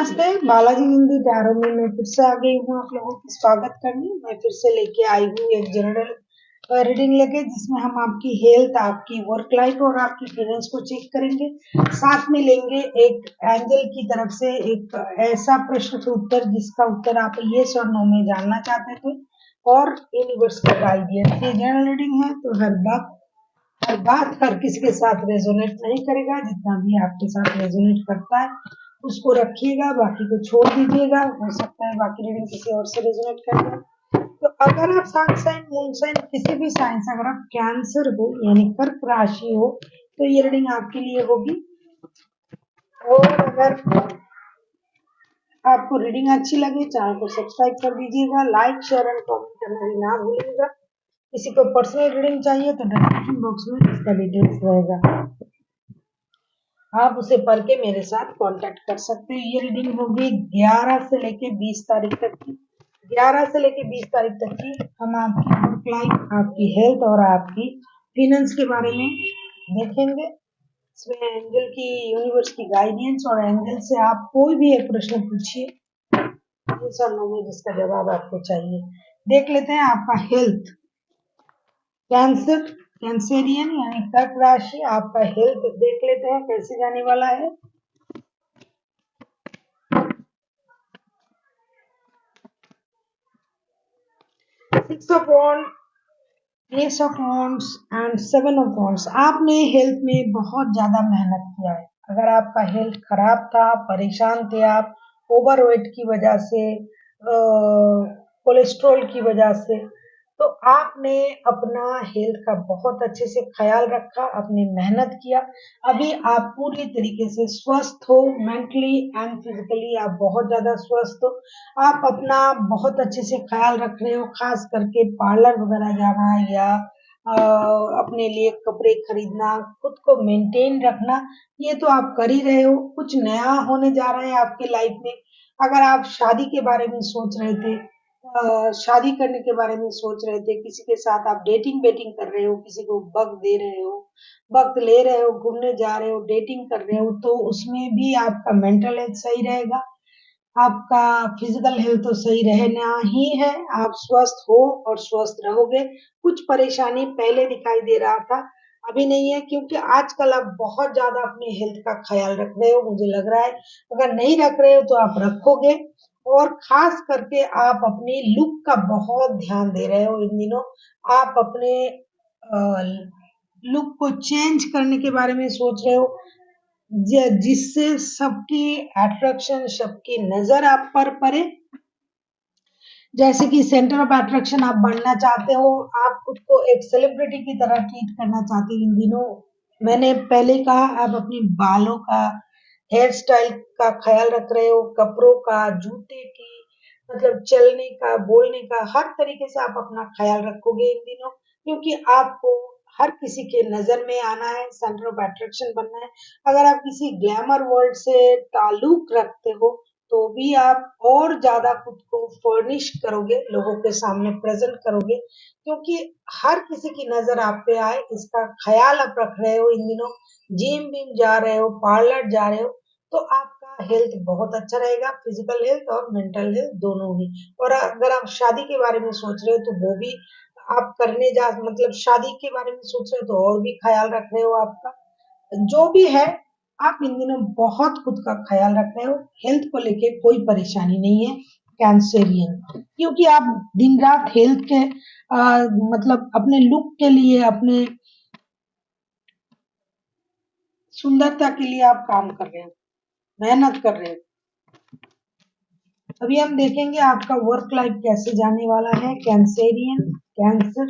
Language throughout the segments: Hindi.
नमस्ते, बालाजी हिंदी टैरो में मैं फिर से आ गई हूँ आप लोगों की स्वागत करने। मैं फिर से लेके आई हूँ एक जनरल रीडिंग लेके, जिसमें हम आपकी हेल्थ, आपकी वर्क लाइफ और आपकी फाइनेंस को चेक करेंगे। साथ में लेंगे एक एंजल की तरफ से एक ऐसा प्रश्न का उत्तर जिसका उत्तर आप येस और नो में जानना चाहते थे, और यूनिवर्स का गाइडेंस। ये जनरल रीडिंग है तो हर बात हर किसी के साथ रेजोनेट नहीं करेगा। जितना भी आपके साथ रेजोनेट करता है उसको रखिएगा, बाकी को छोड़ दीजिएगा। हो सकता है बाकी रीडिंग किसी और से रेजोनेट करेगा। तो अगर आप सन साइन, मून साइन, किसी भी साइन से अगर आप कैंसर हो यानी कर्क राशि हो तो ये रीडिंग आपके लिए होगी। और अगर आपको रीडिंग अच्छी लगे, चैनल को सब्सक्राइब कर दीजिएगा, लाइक शेयर एंड कमेंट करना भी ना भूलिएगा। किसी को पर्सनल रीडिंग चाहिए तो डिस्क्रिप्शन बॉक्स में इसका डिटेल्स रहेगा, आप उसे पढ़ के मेरे साथ कांटेक्ट कर सकते हैं। ये रीडिंग होगी 11 से लेके 20 तारीख तक की। 11 से लेके 20 तारीख तक की हम आपकी वर्क लाइफ, आपकी हेल्थ और आपकी फाइनेंस के बारे में देखेंगे। इसमें एंजल की, यूनिवर्स की गाइडेंस और एंजल से आप कोई भी एक प्रश्न पूछिए, yes और no में जिसका जवाब आपको चाहिए। देख लेते हैं आपका हेल्थ। कैंसर, कैंसेरियन यानी कर्क राशि, आपका हेल्थ देख लेते हैं कैसे जाने वाला है। Six of wand, ace of wands and seven of wands. आपने हेल्थ में बहुत ज्यादा मेहनत किया है। अगर आपका हेल्थ खराब था, परेशान थे आप ओवरवेट की वजह से, कोलेस्ट्रॉल की वजह से, तो आपने अपना हेल्थ का बहुत अच्छे से ख्याल रखा, आपने मेहनत किया। अभी आप पूरी तरीके से स्वस्थ हो, मेंटली एंड फिजिकली आप बहुत ज्यादा स्वस्थ हो। आप अपना बहुत अच्छे से ख्याल रख रहे हो, खास करके पार्लर वगैरह जाना या अपने लिए कपड़े खरीदना, खुद को मेंटेन रखना, ये तो आप कर ही रहे हो। कुछ नया होने जा रहा है आपके लाइफ में। अगर आप शादी के बारे में सोच रहे थे, शादी करने के बारे में सोच रहे थे, किसी के साथ आप डेटिंग वेटिंग कर रहे हो, किसी को वक्त दे रहे हो, वक्त ले रहे हो, घूमने जा रहे हो, डेटिंग कर रहे हो, तो उसमें भी आपका मेंटल हेल्थ सही रहेगा, आपका फिजिकल हेल्थ तो सही रहना ही है। आप स्वस्थ हो और स्वस्थ रहोगे। कुछ परेशानी पहले दिखाई दे रहा था, अभी नहीं है, क्योंकि आजकल आप बहुत ज्यादा अपने हेल्थ का ख्याल रख रहे हो, मुझे लग रहा है। अगर नहीं रख रहे हो तो आप रखोगे। और खास करके आप अपने लुक का बहुत ध्यान दे रहे हो इन दिनों। आप अपने लुक को चेंज करने के बारे में सोच रहे हो, जिससे सबकी अट्रैक्शन, सबकी नजर आप पर पड़े। जैसे कि सेंटर ऑफ अट्रैक्शन आप बनना चाहते हो, आप खुद को एक सेलिब्रिटी की तरह ट्रीट करना चाहते हो इन दिनों। मैंने पहले कहा, आप अपनी बालों का, हेयर स्टाइल का ख्याल रख रहे हो, कपड़ों का, जूते की, मतलब चलने का, बोलने का, हर तरीके से आप अपना ख्याल रखोगे इन दिनों, क्योंकि आपको हर किसी के नजर में आना है, सेंटर ऑफ अट्रैक्शन बनना है। अगर आप किसी ग्लैमर वर्ल्ड से ताल्लुक रखते हो तो भी आप और ज्यादा खुद को फर्निश करोगे, लोगों के सामने प्रेजेंट करोगे, क्योंकि हर किसी की नजर आप पे आए इसका ख्याल आप रख रहे हो इन दिनों। जिम विम जा रहे हो, पार्लर जा रहे हो, तो आपका हेल्थ बहुत अच्छा रहेगा, फिजिकल हेल्थ और मेंटल हेल्थ दोनों ही। और अगर आप शादी के बारे में सोच रहे हो तो वो भी आप करने जा, मतलब शादी के बारे में सोच रहे हो तो और भी ख्याल रख रहे हो आपका। जो भी है, आप इन दिनों बहुत खुद का ख्याल रख रहे हो। हेल्थ को लेके कोई परेशानी नहीं है कैंसेरियन, क्योंकि आप दिन रात हेल्थ के मतलब अपने लुक के लिए, अपने सुंदरता के लिए आप काम कर रहे हो, मेहनत कर रहे हो। अभी हम देखेंगे आपका वर्क लाइफ कैसे जाने वाला है कैंसेरियन, कैंसर।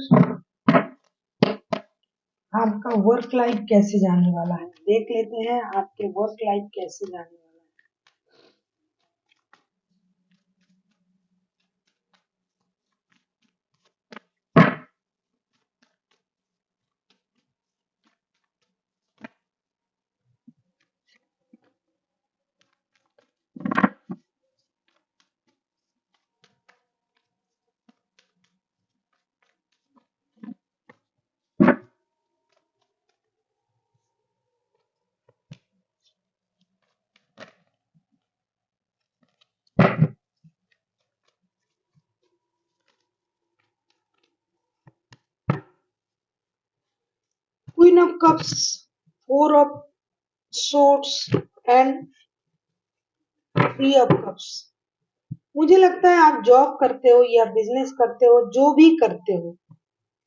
आपका वर्क लाइफ कैसे जाने वाला है, देख लेते हैं आपके वर्क लाइफ कैसे जाने वाला है। Queen of cups, four of swords and three of cups. मुझे लगता है आप जॉब करते हो या बिजनेस करते हो, जो भी करते हो,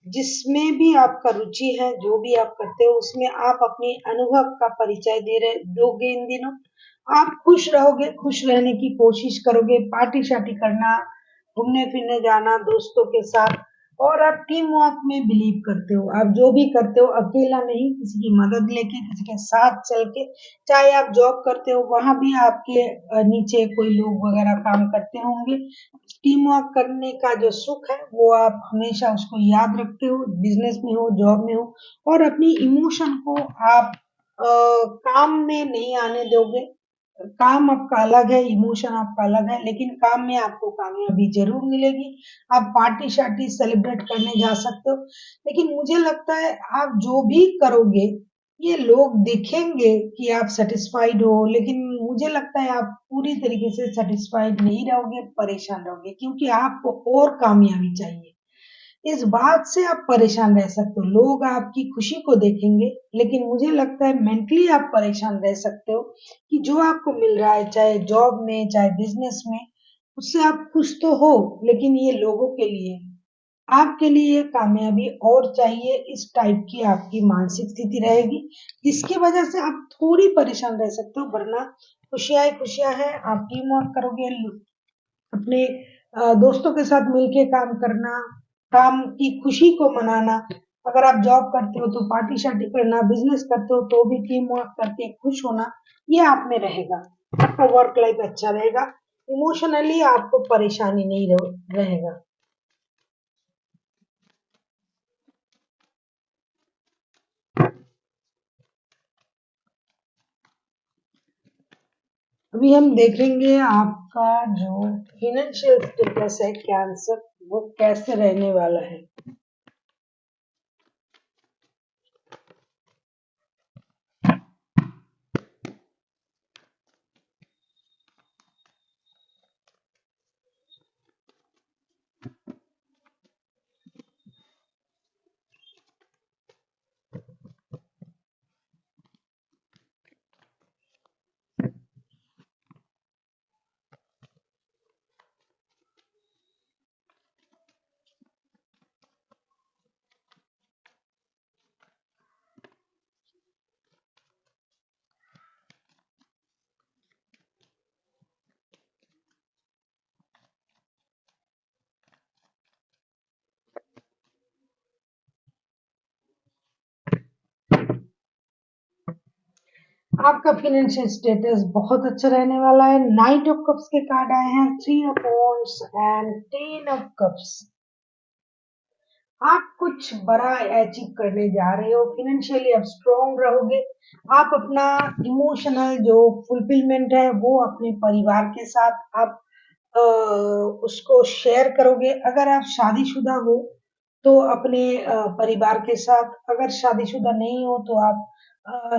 जिसमें भी आपका रुचि है, जो भी आप करते हो, उसमें आप अपने अनुभव का परिचय दे रहे दोगे इन दिनों। आप खुश रहोगे, खुश रहने की कोशिश करोगे, पार्टी शार्टी करना, घूमने फिरने जाना दोस्तों के साथ, और आप टीम वर्क में बिलीव करते हो। आप जो भी करते हो अकेला नहीं, किसी की मदद लेके, किसी के साथ चल के। चाहे आप जॉब करते हो, वहां भी आपके नीचे कोई लोग वगैरह काम करते होंगे। टीम वर्क करने का जो सुख है वो आप हमेशा उसको याद रखते हो, बिजनेस में हो, जॉब में हो। और अपनी इमोशन को आप काम में नहीं आने दोगे। काम आपका अलग है, इमोशन आपका अलग है, लेकिन काम में आपको कामयाबी जरूर मिलेगी। आप पार्टी शार्टी सेलिब्रेट करने जा सकते हो, लेकिन मुझे लगता है आप जो भी करोगे, ये लोग देखेंगे कि आप सेटिस्फाइड हो, लेकिन मुझे लगता है आप पूरी तरीके से सेटिस्फाइड नहीं रहोगे, परेशान रहोगे, क्योंकि आपको और कामयाबी चाहिए। इस बात से आप परेशान रह सकते हो। लोग आपकी खुशी को देखेंगे, लेकिन मुझे लगता है मेंटली आप परेशान रह सकते हो कि जो आपको मिल रहा है, चाहे जॉब में, चाहे बिजनेस में, उससे आप खुश तो हो, लेकिन ये लोगों के लिए है। आपके लिए ये कामयाबी और चाहिए, इस टाइप की आपकी मानसिक स्थिति रहेगी, जिसकी वजह से आप थोड़ी परेशान रह सकते हो। वरना खुशियां ही खुशियां है। आप टीम वर्क करोगे, अपने दोस्तों के साथ मिलके काम करना, काम की खुशी को मनाना। अगर आप जॉब करते हो तो पार्टी शार्टी करना, बिजनेस करते हो तो भी टीम वर्क करके खुश होना, ये आप में रहेगा। आपका वर्क लाइफ अच्छा रहेगा, इमोशनली आपको परेशानी नहीं रहेगा। अभी हम देखेंगे आपका जो फाइनेंशियल स्टेटस है कैंसर, वो कैसे रहने वाला है। आपका फाइनेंशियल स्टेटस बहुत अच्छा रहने वाला है। नाइट ऑफ कप्स के कार्ड आए हैं, three of wands and ten of cups. आप कुछ बड़ा अचीव करने जा रहे हो, फाइनेंशियली आप स्ट्रॉन्ग रहोगे। आप अपना इमोशनल जो फुलफिलमेंट है वो अपने परिवार के साथ आप अ, उसको शेयर करोगे। अगर आप शादीशुदा हो तो अपने परिवार के साथ, अगर शादीशुदा नहीं हो तो आप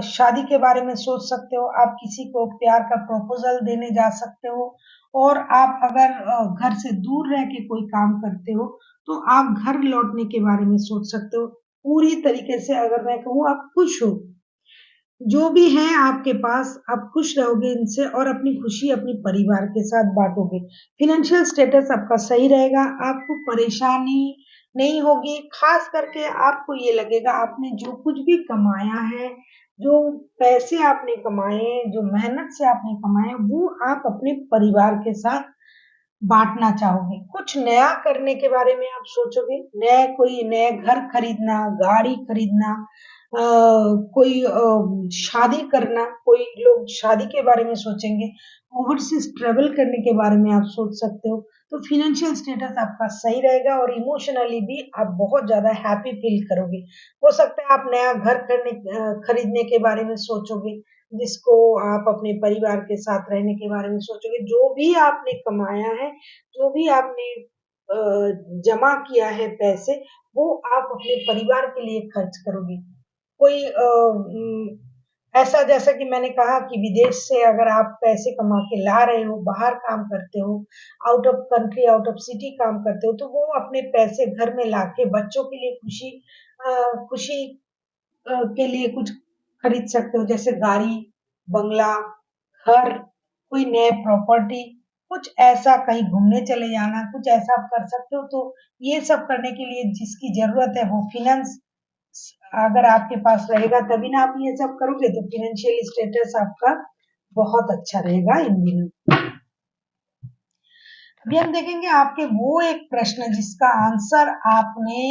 शादी के बारे में सोच सकते हो। आप किसी को प्यार का प्रपोजल देने जा सकते हो। और आप अगर घर से दूर रह के कोई काम करते हो तो आप घर लौटने के बारे में सोच सकते हो। पूरी तरीके से अगर मैं कहूँ, आप खुश हो, जो भी है आपके पास, आप खुश रहोगे इनसे और अपनी खुशी अपने परिवार के साथ बांटोगे। फाइनेंशियल स्टेटस आपका सही रहेगा, आपको परेशानी नहीं होगी। खास करके आपको ये लगेगा आपने जो कुछ भी कमाया है, जो पैसे आपने कमाए हैं, जो मेहनत से आपने कमाए हैं, वो आप अपने परिवार के साथ बांटना चाहोगे। कुछ नया करने के बारे में आप सोचोगे, नया कोई नया घर खरीदना, गाड़ी खरीदना, कोई शादी करना, कोई लोग शादी के बारे में सोचेंगे, ओवरसीज ट्रेवल करने के बारे में आप सोच सकते हो। तो फाइनेंशियल स्टेटस आपका सही रहेगा और इमोशनली भी आप बहुत ज्यादा हैप्पी फील करोगे। हो सकता है आप नया घर खरीदने के बारे में सोचोगे, जिसको आप अपने परिवार के साथ रहने के बारे में सोचोगे। जो भी आपने कमाया है, जो भी आपने जमा किया है पैसे, वो आप अपने परिवार के लिए खर्च करोगे। कोई ऐसा, जैसा कि मैंने कहा कि विदेश से अगर आप पैसे कमा के ला रहे हो, बाहर काम करते हो, out of country, out of city काम करते हो, तो वो अपने पैसे घर में लाके बच्चों के लिए खुशी के लिए कुछ खरीद सकते हो, जैसे गाड़ी, बंगला, घर, कोई नए प्रॉपर्टी, कुछ ऐसा कहीं घूमने चले जाना, कुछ ऐसा आप कर सकते हो। तो ये सब करने के लिए जिसकी जरूरत है वो फाइनेंस अगर आपके पास रहेगा तभी ना आप ये सब करोगे। तो फाइनेंशियल स्टेटस आपका बहुत अच्छा रहेगा इन दिनों। अभी हम देखेंगे आपके वो एक प्रश्न जिसका आंसर आपने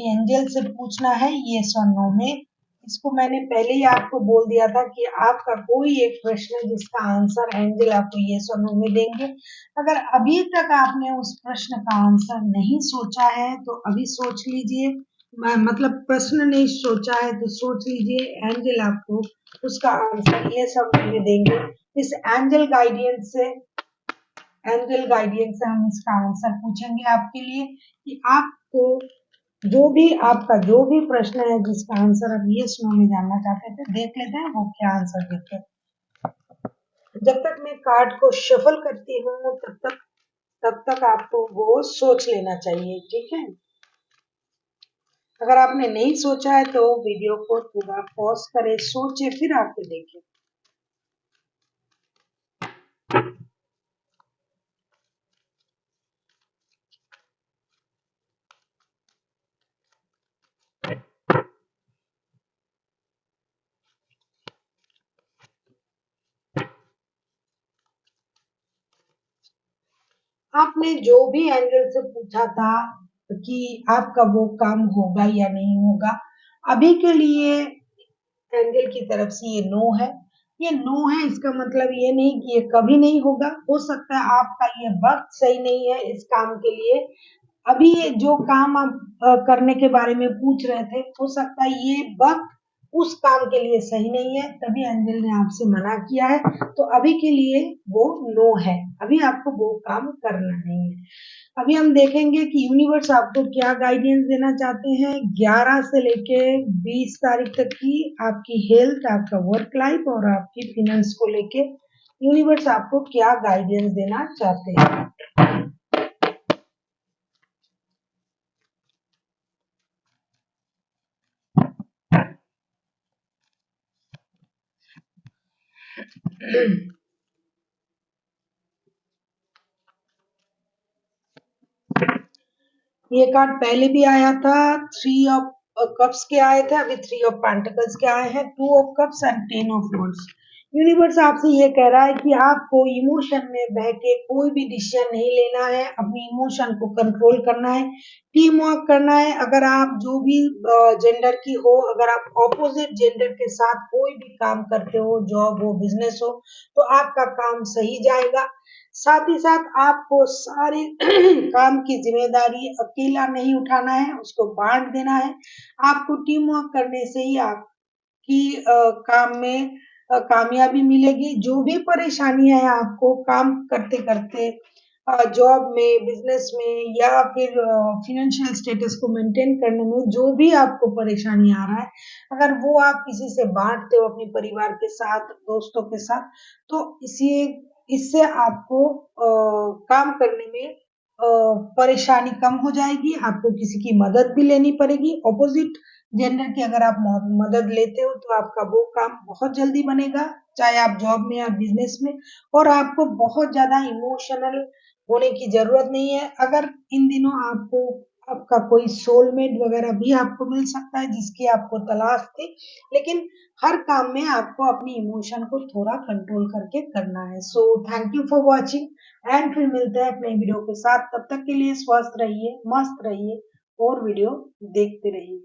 एंजल से पूछना है यस और नो में। इसको मैंने पहले ही आपको बोल दिया था कि आपका कोई एक प्रश्न है जिसका आंसर एंजल आपको यस और नो में देंगे। अगर अभी तक आपने उस प्रश्न का आंसर नहीं सोचा है तो अभी सोच लीजिए, मतलब प्रश्न नहीं सोचा है तो सोच लीजिए, एंजल आपको उसका आंसर यस और नो में देंगे। इस एंजल गाइडेंस से हम इसका आंसर पूछेंगे आपके लिए कि आपको आपका जो भी प्रश्न है जिसका आंसर आप यस नो में जानना चाहते थे, देख लेते हैं वो क्या आंसर देते हैं। जब तक मैं कार्ड को शफल करती हूँ तब तक आपको वो सोच लेना चाहिए, ठीक है। अगर आपने नहीं सोचा है तो वीडियो को थोड़ा पॉज करें, सोचे फिर आके देखें। आपने जो भी एंजल से पूछा था कि आपका वो काम होगा या नहीं होगा, अभी के लिए एंजल की तरफ से ये नो है। ये नो है इसका मतलब ये नहीं कि ये कभी नहीं होगा। हो सकता है आपका ये वक्त सही नहीं है इस काम के लिए। अभी ये जो काम आप करने के बारे में पूछ रहे थे, हो सकता है ये वक्त उस काम के लिए सही नहीं है, तभी एंजल ने आपसे मना किया है। तो अभी के लिए वो नो है, अभी आपको वो काम करना नहीं है। अभी हम देखेंगे कि यूनिवर्स आपको क्या गाइडेंस देना चाहते हैं 11 से लेके 20 तारीख तक की आपकी हेल्थ, आपका वर्क लाइफ और आपकी फिनेंस को लेके यूनिवर्स आपको क्या गाइडेंस देना चाहते हैं। ये कार्ड पहले भी आया था, 3 ऑफ कप्स के आए थे, अभी 3 ऑफ पेंटिकल्स के आए हैं, 2 of cups and 10 of wands. Universe आपसे ये कह रहा है कि आपको इमोशन में बह के कोई भी डिसीजन नहीं लेना है, अपनी इमोशन को कंट्रोल करना है, टीम वर्क करना है। अगर आप जो भी जेंडर की हो, अगर आप ऑपोजिट जेंडर के साथ कोई भी काम करते हो, जॉब हो, बिजनेस हो, तो आपका काम सही जाएगा। साथ ही साथ आपको सारे काम की जिम्मेदारी अकेला नहीं उठाना है, उसको बांट देना है। आपको टीम वर्क करने से ही आपकी काम में कामयाबी मिलेगी। जो भी परेशानियां हैं आपको काम करते करते, जॉब में, बिजनेस में या फिर फाइनेंशियल स्टेटस को मेंटेन करने में जो भी आपको परेशानी आ रहा है, अगर वो आप किसी से बांटते हो अपने परिवार के साथ, दोस्तों के साथ, तो इससे आपको काम करने में परेशानी कम हो जाएगी। आपको किसी की मदद भी लेनी पड़ेगी। ऑपोजिट जेंडर की अगर आप मदद लेते हो तो आपका वो काम बहुत जल्दी बनेगा, चाहे आप जॉब में या बिजनेस में। और आपको बहुत ज्यादा इमोशनल होने की जरूरत नहीं है। अगर इन दिनों आपका कोई सोलमेट वगैरह भी आपको मिल सकता है जिसकी आपको तलाश थी, लेकिन हर काम में आपको अपनी इमोशन को थोड़ा कंट्रोल करके करना है। So thank you for watching and फिर मिलते हैं अपने वीडियो के साथ। तब तक के लिए स्वस्थ रहिए, मस्त रहिए और वीडियो देखते रहिए।